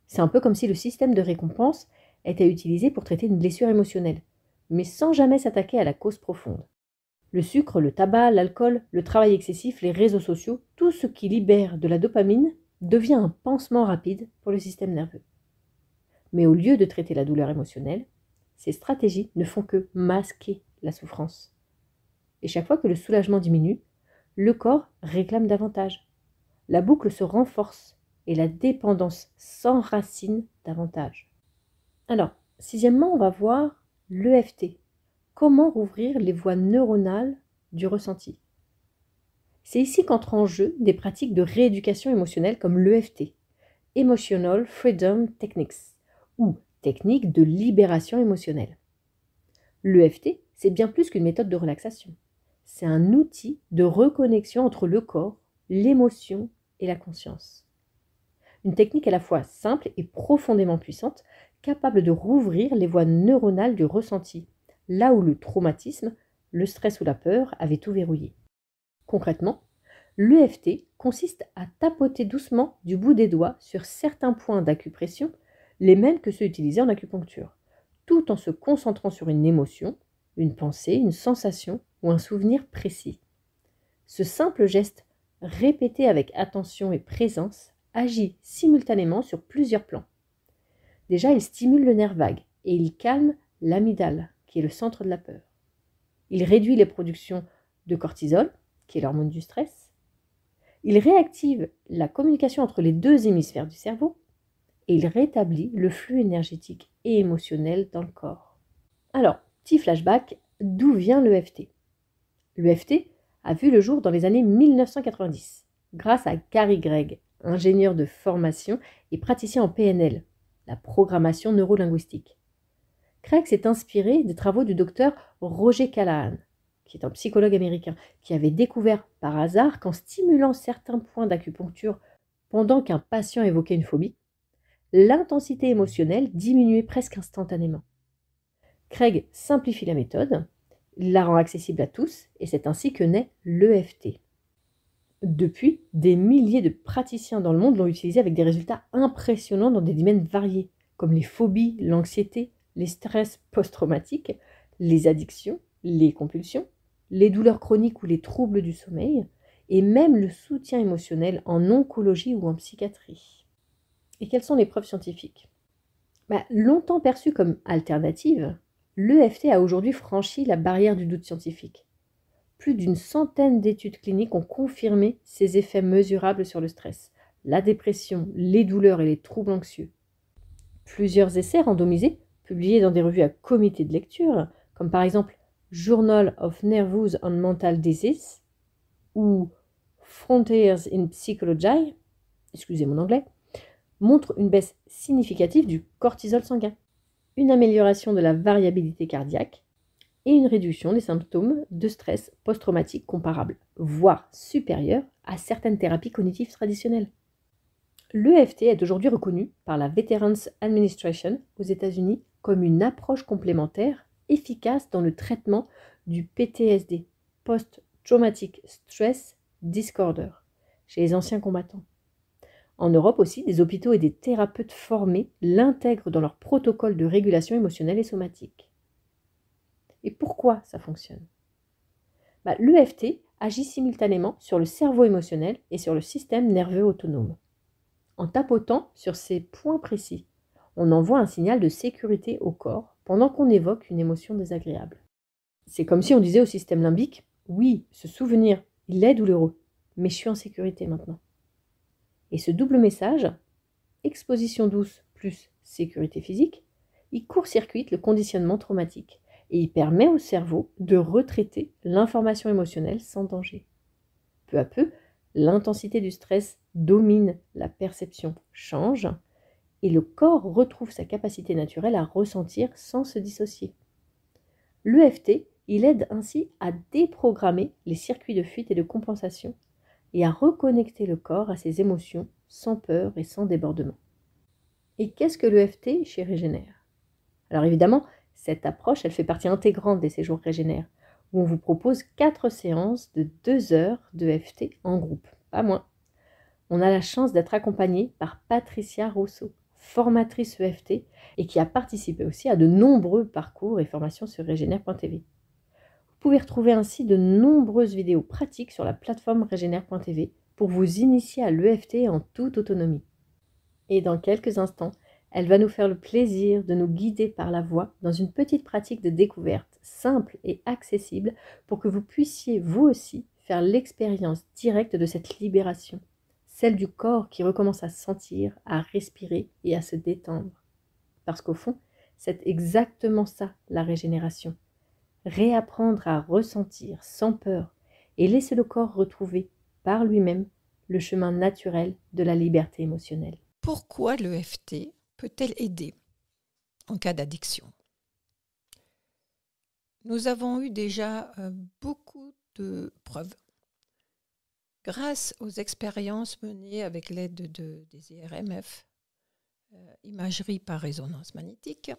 C'est un peu comme si le système de récompense était utilisé pour traiter une blessure émotionnelle, mais sans jamais s'attaquer à la cause profonde. Le sucre, le tabac, l'alcool, le travail excessif, les réseaux sociaux, tout ce qui libère de la dopamine devient un pansement rapide pour le système nerveux. Mais au lieu de traiter la douleur émotionnelle, ces stratégies ne font que masquer la souffrance. Et chaque fois que le soulagement diminue, le corps réclame davantage. La boucle se renforce et la dépendance s'enracine davantage. Alors, sixièmement, on va voir l'EFT. Comment rouvrir les voies neuronales du ressenti? C'est ici qu'entrent en jeu des pratiques de rééducation émotionnelle comme l'EFT, Emotional Freedom Techniques, ou technique de libération émotionnelle. L'EFT, c'est bien plus qu'une méthode de relaxation. C'est un outil de reconnexion entre le corps, l'émotion et la conscience. Une technique à la fois simple et profondément puissante, capable de rouvrir les voies neuronales du ressenti, là où le traumatisme, le stress ou la peur avaient tout verrouillé. Concrètement, l'EFT consiste à tapoter doucement du bout des doigts sur certains points d'acupression, les mêmes que ceux utilisés en acupuncture, tout en se concentrant sur une émotion, une pensée, une sensation ou un souvenir précis. Ce simple geste, répété avec attention et présence, agit simultanément sur plusieurs plans. Déjà, il stimule le nerf vague et il calme l'amygdale, qui est le centre de la peur. Il réduit les productions de cortisol, qui est l'hormone du stress. Il réactive la communication entre les deux hémisphères du cerveau et il rétablit le flux énergétique et émotionnel dans le corps. Alors, petit flashback, d'où vient l'EFT? L'EFT a vu le jour dans les années 1990, grâce à Gary Gregg, ingénieur de formation et praticien en PNL, la programmation neurolinguistique. Craig s'est inspiré des travaux du docteur Roger Callahan, qui est un psychologue américain, qui avait découvert par hasard qu'en stimulant certains points d'acupuncture pendant qu'un patient évoquait une phobie, l'intensité émotionnelle diminuait presque instantanément. Craig simplifie la méthode, il la rend accessible à tous, et c'est ainsi que naît l'EFT. Depuis, des milliers de praticiens dans le monde l'ont utilisé avec des résultats impressionnants dans des domaines variés, comme les phobies, l'anxiété, les stress post-traumatiques, les addictions, les compulsions, les douleurs chroniques ou les troubles du sommeil, et même le soutien émotionnel en oncologie ou en psychiatrie. Et quelles sont les preuves scientifiques? Longtemps perçue comme alternative, l'EFT a aujourd'hui franchi la barrière du doute scientifique. Plus d'une centaine d'études cliniques ont confirmé ses effets mesurables sur le stress, la dépression, les douleurs et les troubles anxieux. Plusieurs essais randomisés, publiés dans des revues à comité de lecture, comme par exemple Journal of Nervous and Mental Disease ou Frontiers in Psychology, excusez mon anglais, montre une baisse significative du cortisol sanguin, une amélioration de la variabilité cardiaque et une réduction des symptômes de stress post-traumatique comparables, voire supérieurs à certaines thérapies cognitives traditionnelles. L'EFT est aujourd'hui reconnu par la Veterans Administration aux États-Unis comme une approche complémentaire efficace dans le traitement du PTSD, Post-Traumatic Stress Disorder, chez les anciens combattants. En Europe aussi, des hôpitaux et des thérapeutes formés l'intègrent dans leur protocole de régulation émotionnelle et somatique. Et pourquoi ça fonctionne ? L'EFT agit simultanément sur le cerveau émotionnel et sur le système nerveux autonome. En tapotant sur ces points précis, on envoie un signal de sécurité au corps pendant qu'on évoque une émotion désagréable. C'est comme si on disait au système limbique « Oui, ce souvenir, il est douloureux, mais je suis en sécurité maintenant. » Et ce double message, exposition douce plus sécurité physique, il court-circuite le conditionnement traumatique et il permet au cerveau de retraiter l'information émotionnelle sans danger. Peu à peu, l'intensité du stress domine, la perception change et le corps retrouve sa capacité naturelle à ressentir sans se dissocier. L'EFT, il aide ainsi à déprogrammer les circuits de fuite et de compensation et à reconnecter le corps à ses émotions sans peur et sans débordement. Et qu'est-ce que l'EFT chez Régénère ? Alors évidemment, cette approche, elle fait partie intégrante des séjours Régénère, où on vous propose 4 séances de 2 heures d'EFT en groupe, pas moins. On a la chance d'être accompagné par Patricia Rousseau, formatrice EFT, et qui a participé aussi à de nombreux parcours et formations sur Régénère.tv. Vous pouvez retrouver ainsi de nombreuses vidéos pratiques sur la plateforme Régénère.tv pour vous initier à l'EFT en toute autonomie. Et dans quelques instants, elle va nous faire le plaisir de nous guider par la voix dans une petite pratique de découverte simple et accessible pour que vous puissiez vous aussi faire l'expérience directe de cette libération, celle du corps qui recommence à sentir, à respirer et à se détendre. Parce qu'au fond, c'est exactement ça la régénération. Réapprendre à ressentir sans peur et laisser le corps retrouver par lui-même le chemin naturel de la liberté émotionnelle. Pourquoi l'EFT peut-elle aider en cas d'addiction ? Nous avons eu déjà beaucoup de preuves grâce aux expériences menées avec l'aide des IRMF, imagerie par résonance magnétique,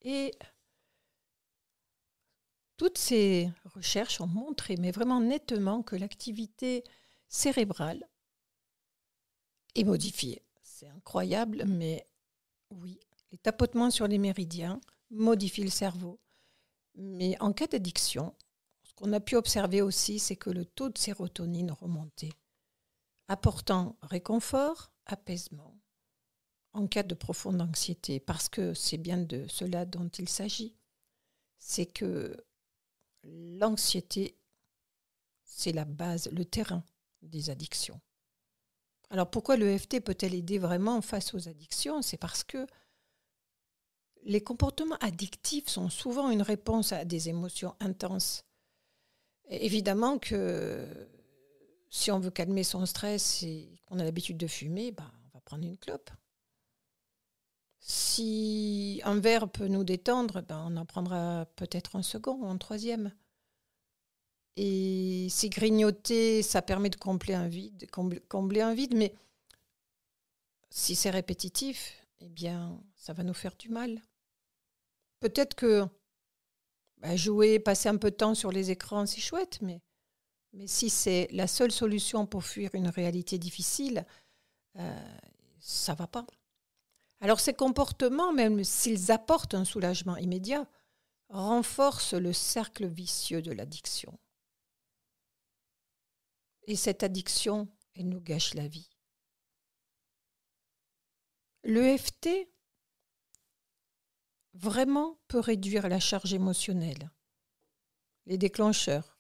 et toutes ces recherches ont montré, mais vraiment nettement, que l'activité cérébrale est modifiée. C'est incroyable, mais oui, les tapotements sur les méridiens modifient le cerveau. Mais en cas d'addiction, ce qu'on a pu observer aussi, c'est que le taux de sérotonine remontait, apportant réconfort, apaisement, en cas de profonde anxiété, parce que c'est bien de cela dont il s'agit. C'est que l'anxiété, c'est la base, le terrain des addictions. Alors pourquoi l'EFT peut-elle aider vraiment face aux addictions ? C'est parce que les comportements addictifs sont souvent une réponse à des émotions intenses. Et évidemment que si on veut calmer son stress et qu'on a l'habitude de fumer, on va prendre une clope. Si un verre peut nous détendre, on en prendra peut-être un second ou un troisième. Et si grignoter, ça permet de combler un vide, mais si c'est répétitif, eh bien, ça va nous faire du mal. Peut-être que jouer, passer un peu de temps sur les écrans, c'est chouette, mais si c'est la seule solution pour fuir une réalité difficile, ça ne va pas. Alors ces comportements, même s'ils apportent un soulagement immédiat, renforcent le cercle vicieux de l'addiction. Et cette addiction, elle nous gâche la vie. L'EFT vraiment peut réduire la charge émotionnelle, les déclencheurs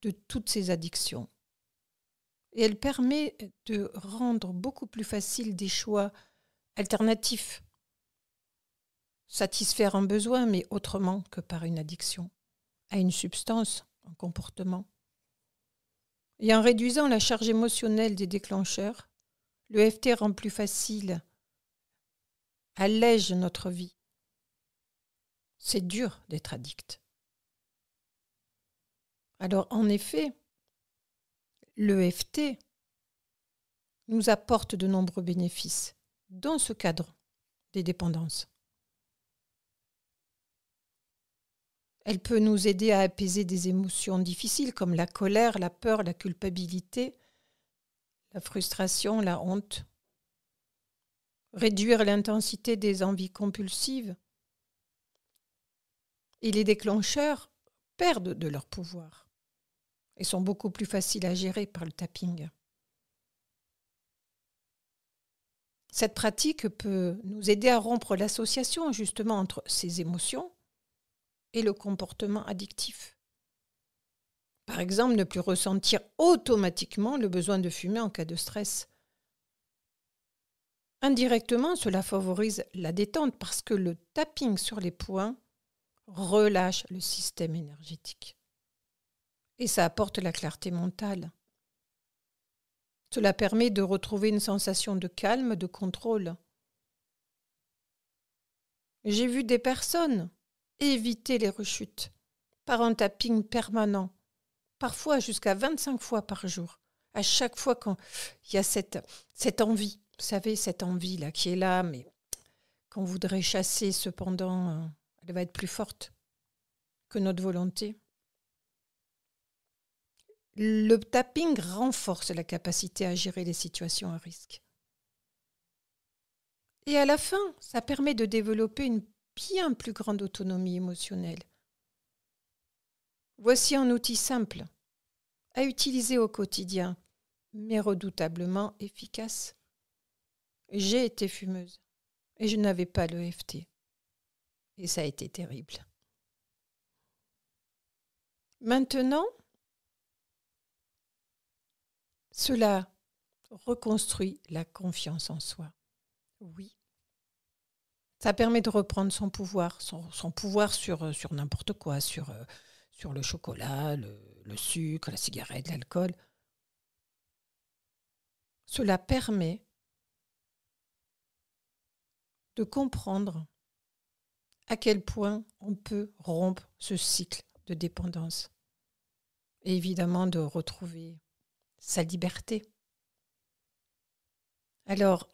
de toutes ces addictions. Et elle permet de rendre beaucoup plus facile des choix alternatifs, satisfaire un besoin, mais autrement que par une addiction, à une substance, un comportement. Et en réduisant la charge émotionnelle des déclencheurs, le l'EFT rend plus facile, allège notre vie. C'est dur d'être addict. Alors, en effet, l'EFT nous apporte de nombreux bénéfices dans ce cadre des dépendances. Elle peut nous aider à apaiser des émotions difficiles comme la colère, la peur, la culpabilité, la frustration, la honte. Réduire l'intensité des envies compulsives. Et les déclencheurs perdent de leur pouvoir et sont beaucoup plus faciles à gérer par le tapping. Cette pratique peut nous aider à rompre l'association justement entre ces émotions et le comportement addictif. Par exemple, ne plus ressentir automatiquement le besoin de fumer en cas de stress. Indirectement, cela favorise la détente parce que le tapping sur les poings relâche le système énergétique. Et ça apporte la clarté mentale. Cela permet de retrouver une sensation de calme, de contrôle. J'ai vu des personnes éviter les rechutes par un tapping permanent, parfois jusqu'à 25 fois par jour. À chaque fois qu'il y a cette envie, vous savez, cette envie-là qui est là, mais qu'on voudrait chasser, cependant, elle va être plus forte que notre volonté. Le tapping renforce la capacité à gérer les situations à risque. Et à la fin, ça permet de développer une bien plus grande autonomie émotionnelle. Voici un outil simple à utiliser au quotidien, mais redoutablement efficace. J'ai été fumeuse et je n'avais pas l'EFT. Et ça a été terrible. Maintenant, cela reconstruit la confiance en soi. Oui. Ça permet de reprendre son pouvoir, son pouvoir sur n'importe quoi, sur le chocolat, le sucre, la cigarette, l'alcool. Cela permet de comprendre à quel point on peut rompre ce cycle de dépendance et évidemment de retrouver sa liberté. Alors,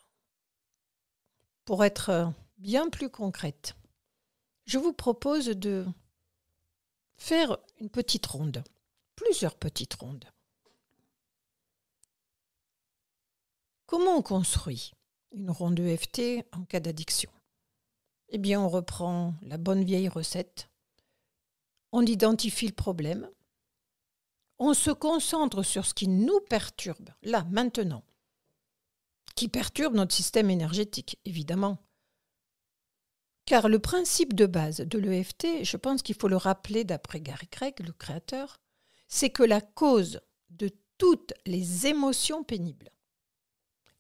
pour être bien plus concrète, je vous propose de faire une petite ronde, plusieurs petites rondes. Comment on construit une ronde EFT en cas d'addiction ? Eh bien, on reprend la bonne vieille recette, on identifie le problème, on se concentre sur ce qui nous perturbe, là, maintenant, qui perturbe notre système énergétique, évidemment. Car le principe de base de l'EFT, je pense qu'il faut le rappeler d'après Gary Craig, le créateur, c'est que la cause de toutes les émotions pénibles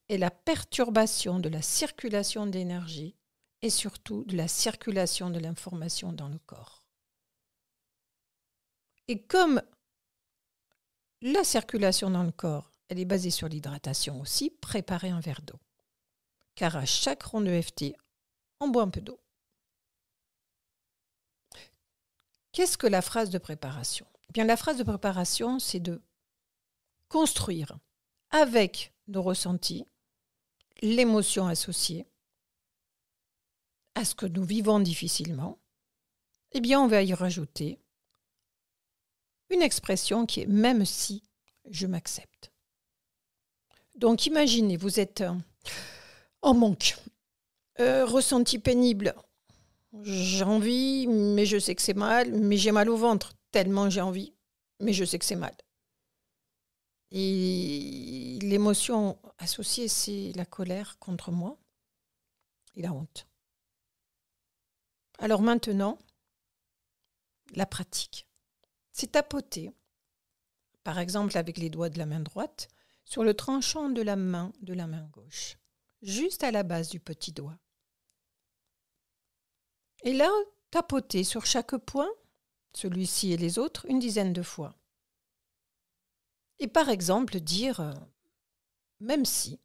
est la perturbation de la circulation d'énergie et surtout de la circulation de l'information dans le corps. Et comme la circulation dans le corps, elle est basée sur l'hydratation aussi, préparez un verre d'eau. Car à chaque ronde EFT, on boit un peu d'eau. Qu'est-ce que la phrase de préparation ? Eh bien, la phrase de préparation, c'est de construire avec nos ressentis l'émotion associée à ce que nous vivons difficilement. Eh bien, on va y rajouter une expression qui est « même si je m'accepte ». Donc, imaginez, vous êtes en manque, ressenti pénible. J'ai envie, mais je sais que c'est mal, mais j'ai mal au ventre, tellement j'ai envie, mais je sais que c'est mal. Et l'émotion associée, c'est la colère contre moi et la honte. Alors maintenant, la pratique. C'est tapoter, par exemple avec les doigts de la main droite, sur le tranchant de la main gauche, juste à la base du petit doigt. Et là, tapoter sur chaque point, celui-ci et les autres, une dizaine de fois. Et par exemple, dire, même si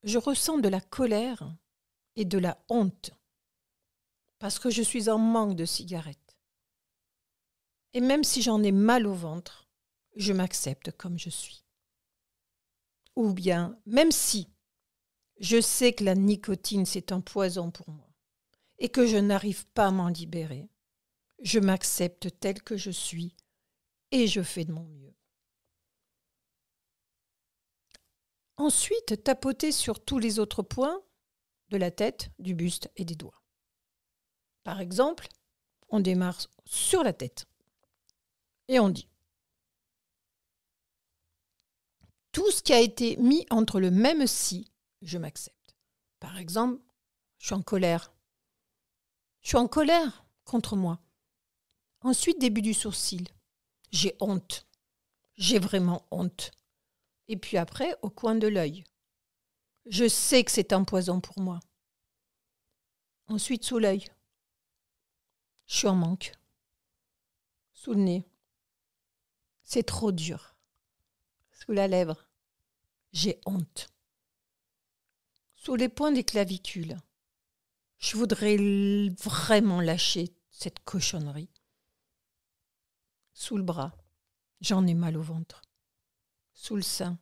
je ressens de la colère et de la honte parce que je suis en manque de cigarettes, et même si j'en ai mal au ventre, je m'accepte comme je suis. Ou bien, même si je sais que la nicotine, c'est un poison pour moi et que je n'arrive pas à m'en libérer, je m'accepte tel que je suis et je fais de mon mieux. Ensuite, tapoter sur tous les autres points de la tête, du buste et des doigts. Par exemple, on démarre sur la tête et on dit tout ce qui a été mis entre le même si, je m'accepte. Par exemple, je suis en colère. Je suis en colère contre moi. Ensuite, début du sourcil. J'ai honte. J'ai vraiment honte. Et puis après, au coin de l'œil. Je sais que c'est un poison pour moi. Ensuite, sous l'œil. Je suis en manque. Sous le nez. C'est trop dur. Sous la lèvre. J'ai honte. Sous les points des clavicules. Je voudrais vraiment lâcher cette cochonnerie. Sous le bras. J'en ai mal au ventre. Sous le sein.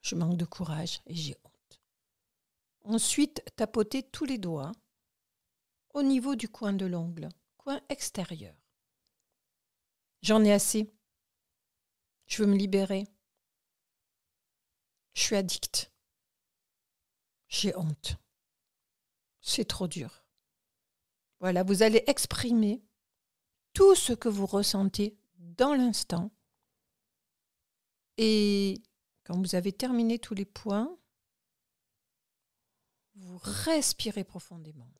Je manque de courage et j'ai honte. Ensuite, tapoter tous les doigts au niveau du coin de l'ongle, coin extérieur. J'en ai assez. Je veux me libérer. Je suis addict. J'ai honte. C'est trop dur. Voilà, vous allez exprimer tout ce que vous ressentez dans l'instant. Et quand vous avez terminé tous les points, vous respirez profondément.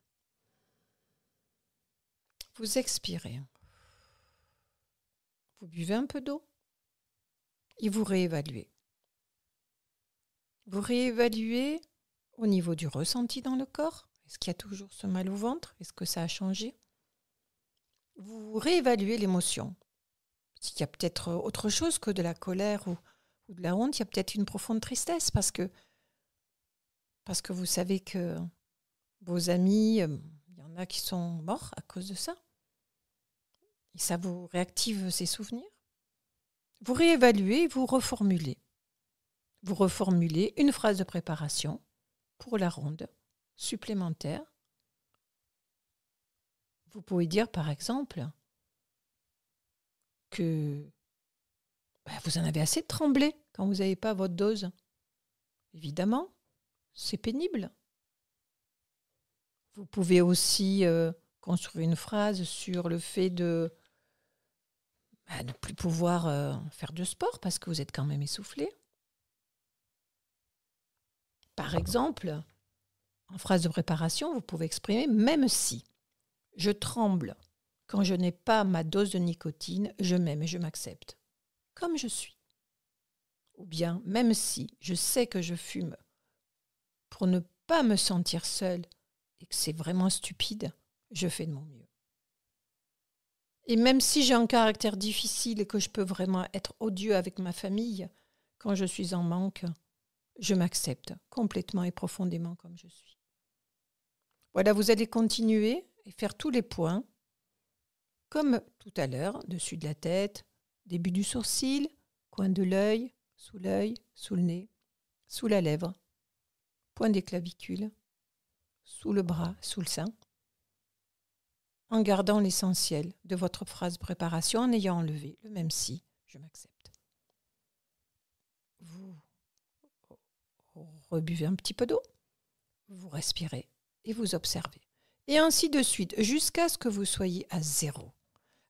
Vous expirez. Vous buvez un peu d'eau et vous réévaluez. Vous réévaluez au niveau du ressenti dans le corps. Est-ce qu'il y a toujours ce mal au ventre? Est-ce que ça a changé? Vous réévaluez l'émotion. S'il y a peut-être autre chose que de la colère ou de la honte, il y a peut-être une profonde tristesse parce que vous savez que vos amis, il y en a qui sont morts à cause de ça. Et ça vous réactive ces souvenirs. Vous réévaluez, vous reformulez. Vous reformulez une phrase de préparation pour la ronde supplémentaire. Vous pouvez dire par exemple que vous en avez assez de trembler quand vous n'avez pas votre dose. Évidemment, c'est pénible. Vous pouvez aussi construire une phrase sur le fait de ne plus pouvoir faire de sport parce que vous êtes quand même essoufflé. Par exemple, en phrase de préparation, vous pouvez exprimer « même si je tremble quand je n'ai pas ma dose de nicotine, je m'aime et je m'accepte, comme je suis. » Ou bien « même si je sais que je fume pour ne pas me sentir seule et que c'est vraiment stupide, je fais de mon mieux. » Et même si j'ai un caractère difficile et que je peux vraiment être odieux avec ma famille, quand je suis en manque, je m'accepte complètement et profondément comme je suis. Voilà, vous allez continuer et faire tous les points, comme tout à l'heure, dessus de la tête, début du sourcil, coin de l'œil, sous le nez, sous la lèvre, point des clavicules, sous le bras, sous le sein, en gardant l'essentiel de votre phrase préparation, en ayant enlevé le même si, je m'accepte. Vous rebuvez un petit peu d'eau, vous respirez et vous observez. Et ainsi de suite, jusqu'à ce que vous soyez à 0.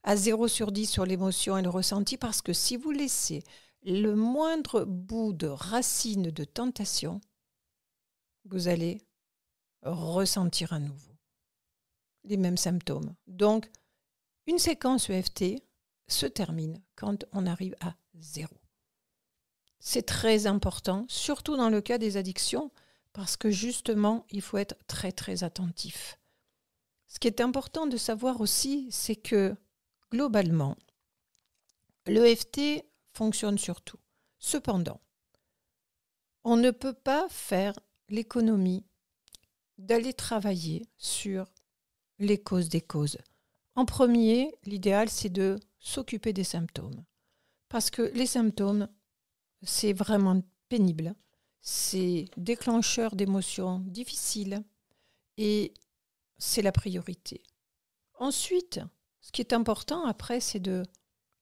À 0 sur 10 sur l'émotion et le ressenti, parce que si vous laissez le moindre bout de racine de tentation, vous allez ressentir à nouveau les mêmes symptômes. Donc, une séquence EFT se termine quand on arrive à 0. C'est très important, surtout dans le cas des addictions, parce que justement, il faut être très très attentif. Ce qui est important de savoir aussi, c'est que globalement, l'EFT fonctionne sur tout. Cependant, on ne peut pas faire l'économie d'aller travailler sur les causes des causes. En premier, l'idéal, c'est de s'occuper des symptômes. Parce que les symptômes, c'est vraiment pénible. C'est déclencheur d'émotions difficiles et c'est la priorité. Ensuite, ce qui est important après, c'est de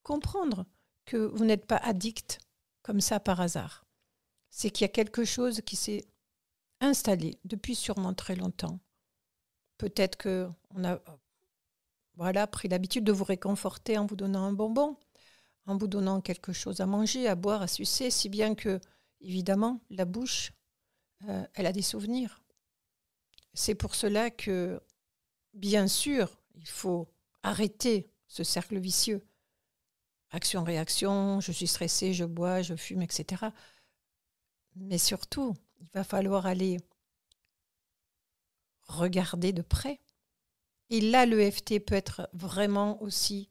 comprendre que vous n'êtes pas addict comme ça par hasard. C'est qu'il y a quelque chose qui s'est installé depuis sûrement très longtemps. Peut-être qu'on a pris l'habitude de vous réconforter en vous donnant un bonbon, en vous donnant quelque chose à manger, à boire, à sucer, si bien que, évidemment, la bouche, elle a des souvenirs. C'est pour cela que, bien sûr, il faut arrêter ce cercle vicieux. Action-réaction, je suis stressée, je bois, je fume, etc. Mais surtout, il va falloir aller regarder de près. Et là, l'EFT peut être vraiment aussi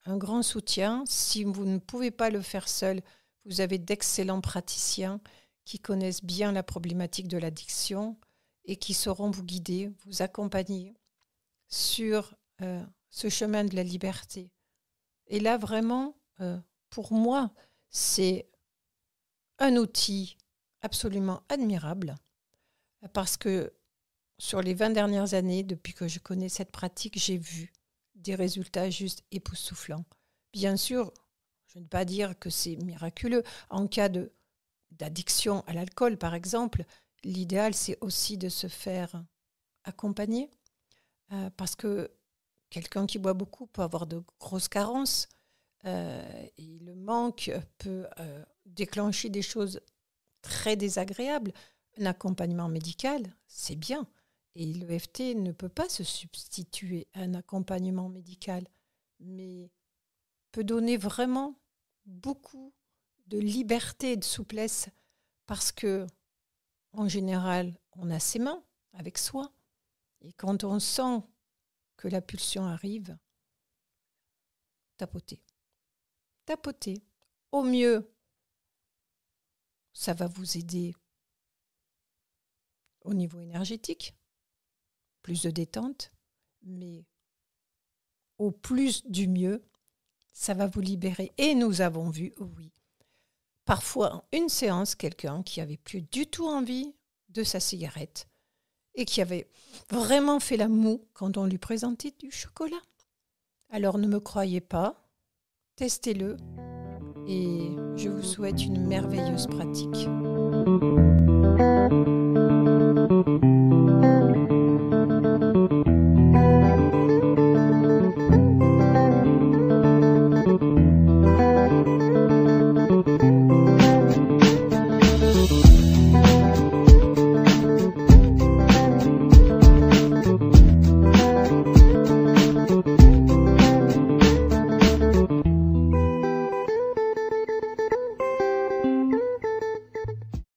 un grand soutien. Si vous ne pouvez pas le faire seul, vous avez d'excellents praticiens qui connaissent bien la problématique de l'addiction et qui sauront vous guider, vous accompagner sur ce chemin de la liberté. Et là, vraiment, pour moi, c'est un outil absolument admirable parce que sur les 20 dernières années, depuis que je connais cette pratique, j'ai vu des résultats juste époustouflants. Bien sûr, je ne veux pas dire que c'est miraculeux. En cas d'addiction à l'alcool, par exemple, l'idéal, c'est aussi de se faire accompagner parce que quelqu'un qui boit beaucoup peut avoir de grosses carences et le manque peut déclencher des choses très désagréables. Un accompagnement médical, c'est bien. Et l'EFT ne peut pas se substituer à un accompagnement médical, mais peut donner vraiment beaucoup de liberté et de souplesse parce que, en général, on a ses mains avec soi. Et quand on sent que la pulsion arrive, tapoter. Tapoter. Au mieux, ça va vous aider au niveau énergétique, plus de détente, mais au plus du mieux, ça va vous libérer. Et nous avons vu, oui, parfois en une séance, quelqu'un qui avait plus du tout envie de sa cigarette et qui avait vraiment fait la moue quand on lui présentait du chocolat. Alors ne me croyez pas, testez-le et je vous souhaite une merveilleuse pratique.